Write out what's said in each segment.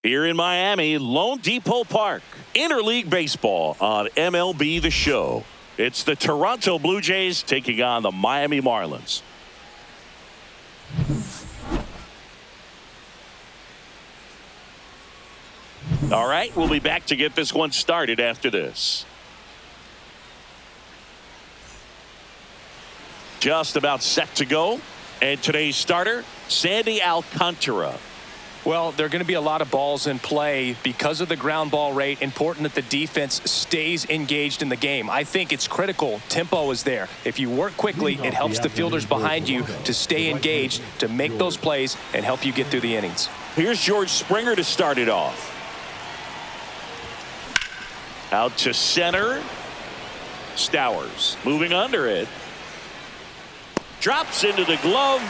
Here in Miami, Lone Depot Park, interleague baseball on MLB The Show. It's the Toronto Blue Jays taking on the Miami Marlins. All right, we'll be back to get this one started after this. Just about set to go. And today's starter, Sandy Alcantara. Well, there are going to be a lot of balls in play because of the ground ball rate. Important that the defense stays engaged in the game. I think it's critical. Tempo is there. If you work quickly, it helps the fielders behind you to stay engaged, to make those plays, and help you get through the innings. Here's George Springer to start it off. Out to center. Stowers moving under it. Drops into the glove.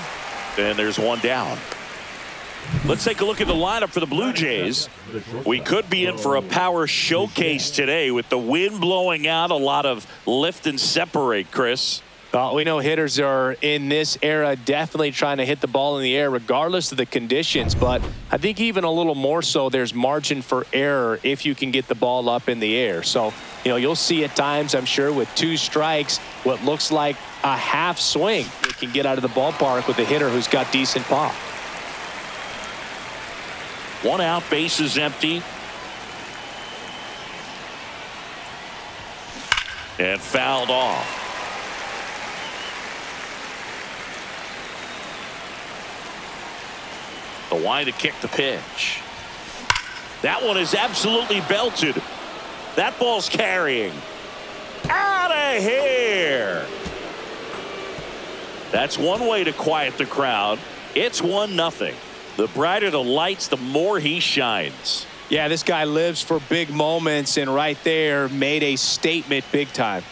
And there's one down. Let's take a look at the lineup for the Blue Jays. We could be in for a power showcase today with the wind blowing out. A lot of lift and separate, Chris. We know hitters are in this era definitely trying to hit the ball in the air regardless of the conditions, but I think even a little more so there's margin for error if you can get the ball up in the air. So, you'll see at times, I'm sure, with 2 strikes, what looks like a half swing. They can get out of the ballpark with a hitter who's got decent pop. 1 out, base is empty. And fouled off. The wind to kick the pitch. That one is absolutely belted. That ball's carrying. Out of here. That's one way to quiet the crowd. It's 1-0. The brighter the lights, the more he shines. Yeah, this guy lives for big moments, and right there made a statement big time.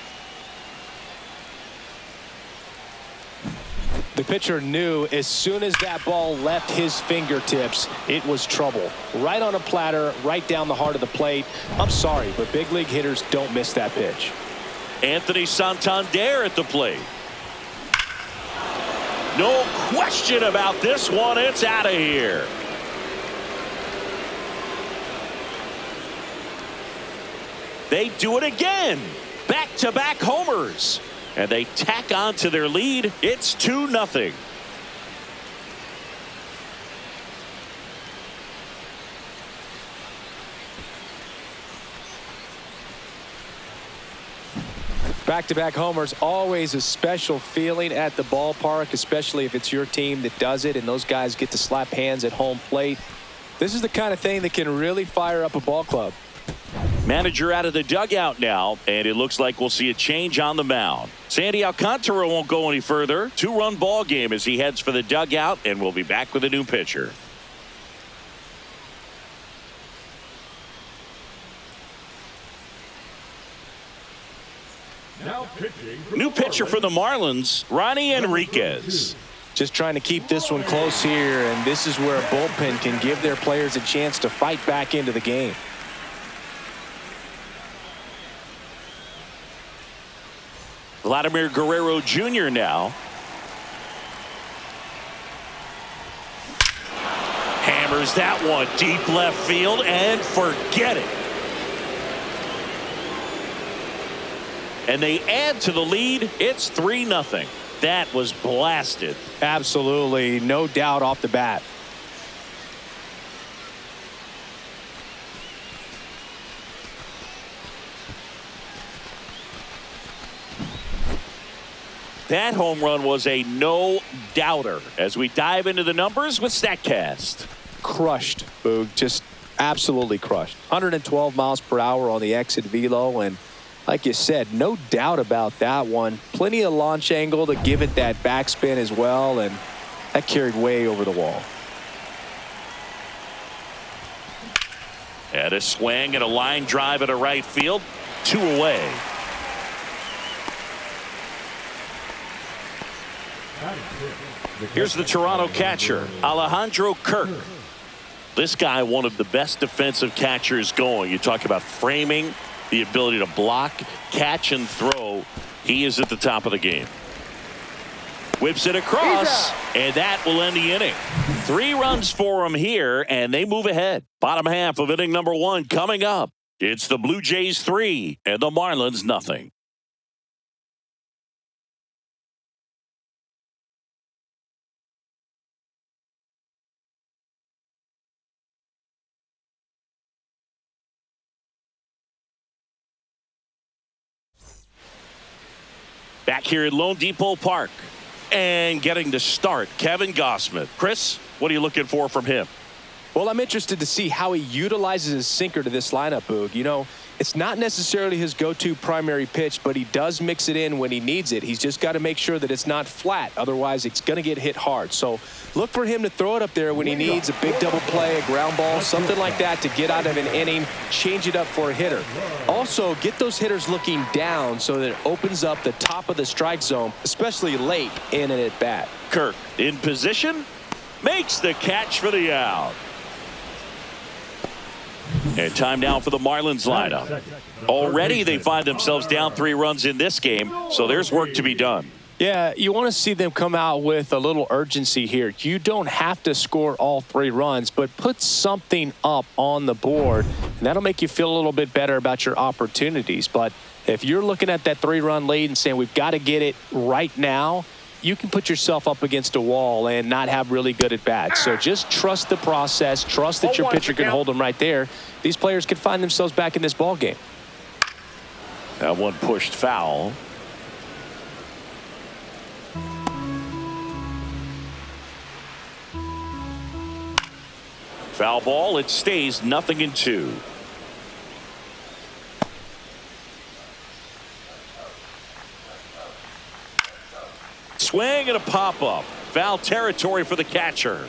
The pitcher knew as soon as that ball left his fingertips, it was trouble. Right on a platter, right down the heart of the plate. I'm sorry, but big league hitters don't miss that pitch. Anthony Santander at the plate. No question about this one. It's out of here. They do it again. Back-to-back homers. And they tack on to their lead. It's 2-0. Back-to-back homers, always a special feeling at the ballpark, especially if it's your team that does it and those guys get to slap hands at home plate. This is the kind of thing that can really fire up a ball club. Manager out of the dugout now, and it looks like we'll see a change on the mound. Sandy Alcantara won't go any further. 2-run ball game as he heads for the dugout, and we'll be back with a new pitcher. Now pitching New pitcher for the Marlins, Ronnie Enriquez. Just trying to keep this one close here, and this is where a bullpen can give their players a chance to fight back into the game. Vladimir Guerrero Jr. now. Hammers that one deep left field and forget it. And they add to the lead. It's 3-0. That was blasted. Absolutely, no doubt off the bat. That home run was a no-doubter as we dive into the numbers with StatCast. Crushed, Boog. Just absolutely crushed. 112 miles per hour on the exit velo, and like you said, no doubt about that one. Plenty of launch angle to give it that backspin as well, and that carried way over the wall. And a swing and a line drive at a right field. 2 away. Here's the Toronto catcher, Alejandro Kirk. This guy, one of the best defensive catchers going. You talk about framing, the ability to block, catch, and throw. He is at the top of the game. Whips it across, and that will end the inning. 3 runs for him here, and they move ahead. Bottom half of inning number 1 coming up. It's the Blue Jays 3 and the Marlins nothing. Back here at Lone Depot Park. And getting to start, Kevin Gossman. Chris, what are you looking for from him? Well, I'm interested to see how he utilizes his sinker to this lineup, Boog. You know, it's not necessarily his go-to primary pitch, but he does mix it in when he needs it. He's just got to make sure that it's not flat. Otherwise, it's going to get hit hard. So look for him to throw it up there when he needs a big double play, a ground ball, something like that to get out of an inning, change it up for a hitter. Also, get those hitters looking down so that it opens up the top of the strike zone, especially late in an at-bat. Kirk in position, makes the catch for the out. And time now for the Marlins lineup. Already they find themselves down 3 runs in this game, so there's work to be done. Yeah, you want to see them come out with a little urgency here. You don't have to score all 3 runs, but put something up on the board, and that'll make you feel a little bit better about your opportunities. But if you're looking at that 3-run lead and saying we've got to get it right now, you can put yourself up against a wall and not have really good at-bats. So just trust the process. Trust that your pitcher can hold them right there. These players could find themselves back in this ball game. That one pushed foul. Foul ball. It stays 0-2. Swing and a pop-up. Foul territory for the catcher.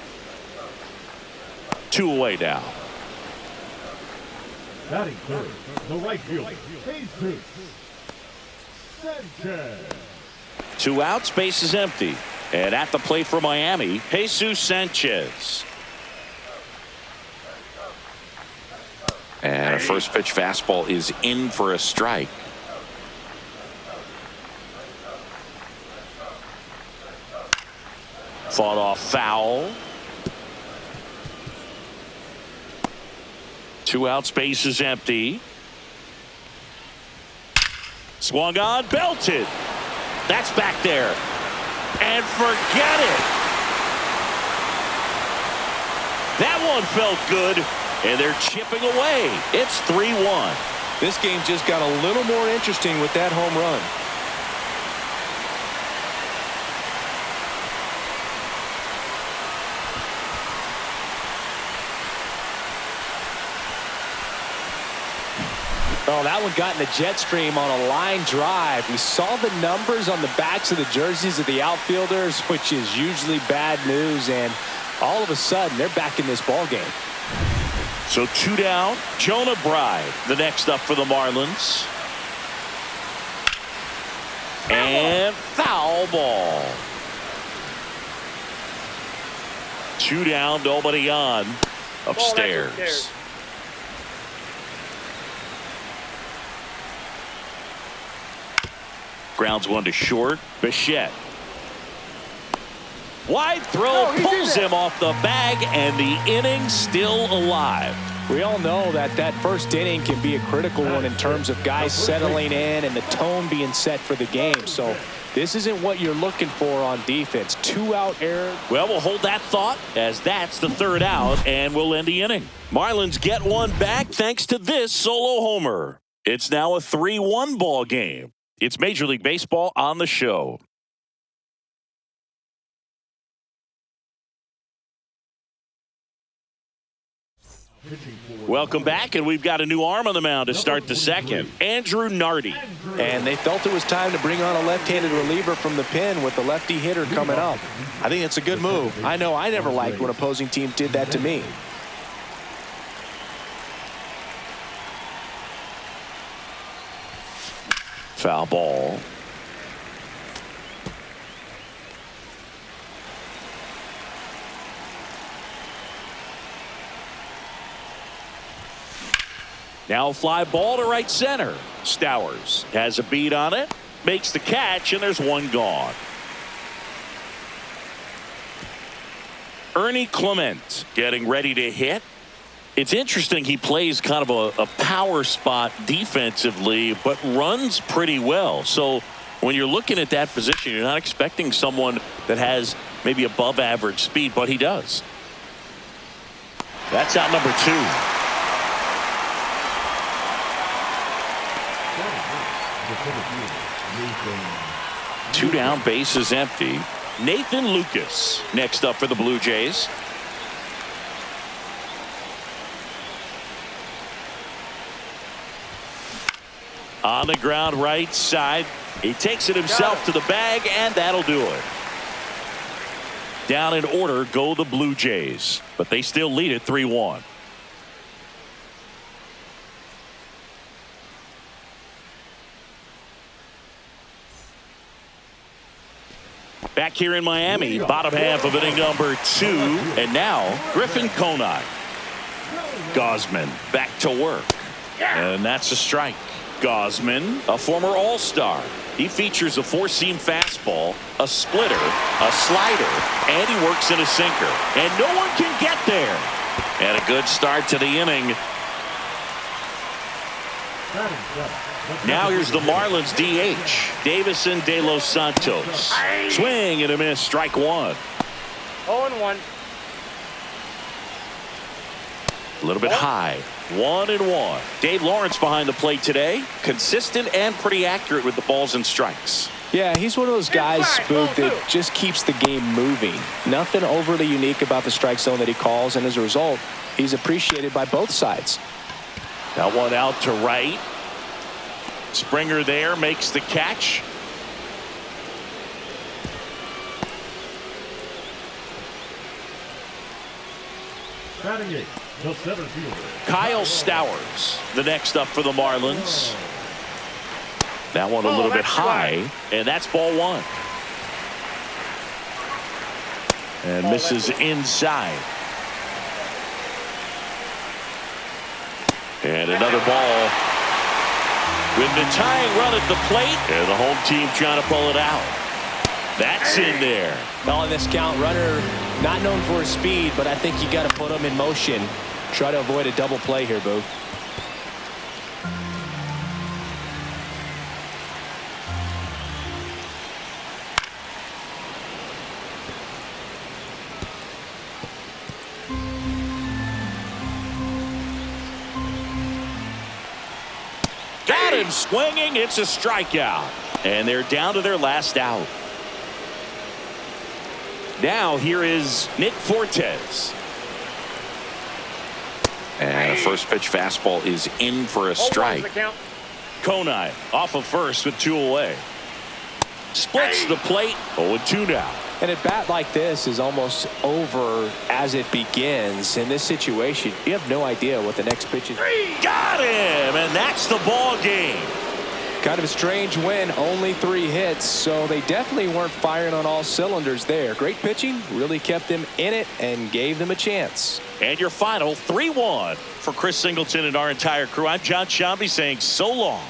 2 away now. Batting third, the right fielder, Jesus Sanchez. 2 outs, base is empty. And at the plate for Miami, Jesus Sanchez. And a first pitch fastball is in for a strike. Fought off foul. 2 outs, base is empty. Swung on, belted. That's back there. And forget it. That one felt good. And they're chipping away. It's 3-1. This game just got a little more interesting with that home run. Oh, that one got in the jet stream on a line drive. We saw the numbers on the backs of the jerseys of the outfielders, which is usually bad news, and all of a sudden they're back in this ball game. So 2 down. Jonah Bride, the next up for the Marlins. And foul ball. 2 down, nobody on. Upstairs. Grounds one to short. Bichette. Wide throw, pulls him off the bag, and the inning still alive. We all know that that first inning can be a critical one in terms of guys settling in and the tone being set for the game. So this isn't what you're looking for on defense. 2-out error. Well, we'll hold that thought as that's the 3rd out, and we'll end the inning. Marlins get one back thanks to this solo homer. It's now a 3-1 ball game. It's Major League Baseball on the show. Welcome back, and we've got a new arm on the mound to start the 2nd. Andrew Nardi. And they felt it was time to bring on a left-handed reliever from the pen with the lefty hitter coming up. I think it's a good move. I know I never liked when opposing teams did that to me. Foul ball. Now fly ball to right center. Stowers has a beat on it, makes the catch, and there's one gone. Ernie Clement getting ready to hit. It's interesting, he plays kind of a power spot defensively, but runs pretty well. So when you're looking at that position, you're not expecting someone that has maybe above average speed, but he does. That's out number 2. 2 down, base is empty. Nathan Lucas next up for the Blue Jays. On the ground right side. He takes it himself to the bag, and that'll do it. Down in order go the Blue Jays, but they still lead it 3-1. Back here in Miami, bottom half of inning number 2, and now Griffin Conine. Gausman back to work, and that's a strike. Gausman, a former All-Star. He features a 4-seam fastball, a splitter, a slider, and he works in a sinker. And no one can get there. And a good start to the inning. Now here's the Marlins DH, Davison De Los Santos. Swing and a miss, strike 1. 0-1. A little bit high. 1-1. Dave Lawrence behind the plate today. Consistent and pretty accurate with the balls and strikes. Yeah, he's one of those guys, Spook, that just keeps the game moving. Nothing overly unique about the strike zone that he calls, and as a result, he's appreciated by both sides. That one out to right. Springer there makes the catch. Batting 8, the center fielder, Kyle Stowers, the next up for the Marlins. That one a little bit high, and that's ball 1. And misses inside. And another ball. With the tying run at the plate, and the home team trying to pull it out. That's in there. On this count, runner not known for his speed, but I think you got to put him in motion. Try to avoid a double play here, Boo. Got him swinging. It's a strikeout. And they're down to their last out. Now here is Nick Fortes. And a first pitch fastball is in for a strike. Conine off of first with 2 away. Splits the plate. 0-2 now. And a bat like this is almost over as it begins. In this situation, you have no idea what the next pitch is. Got him, and that's the ball game. Kind of a strange win, only 3 hits, so they definitely weren't firing on all cylinders there. Great pitching, really kept them in it and gave them a chance. And your final 3-1 for Chris Singleton and our entire crew. I'm John Shambi saying so long.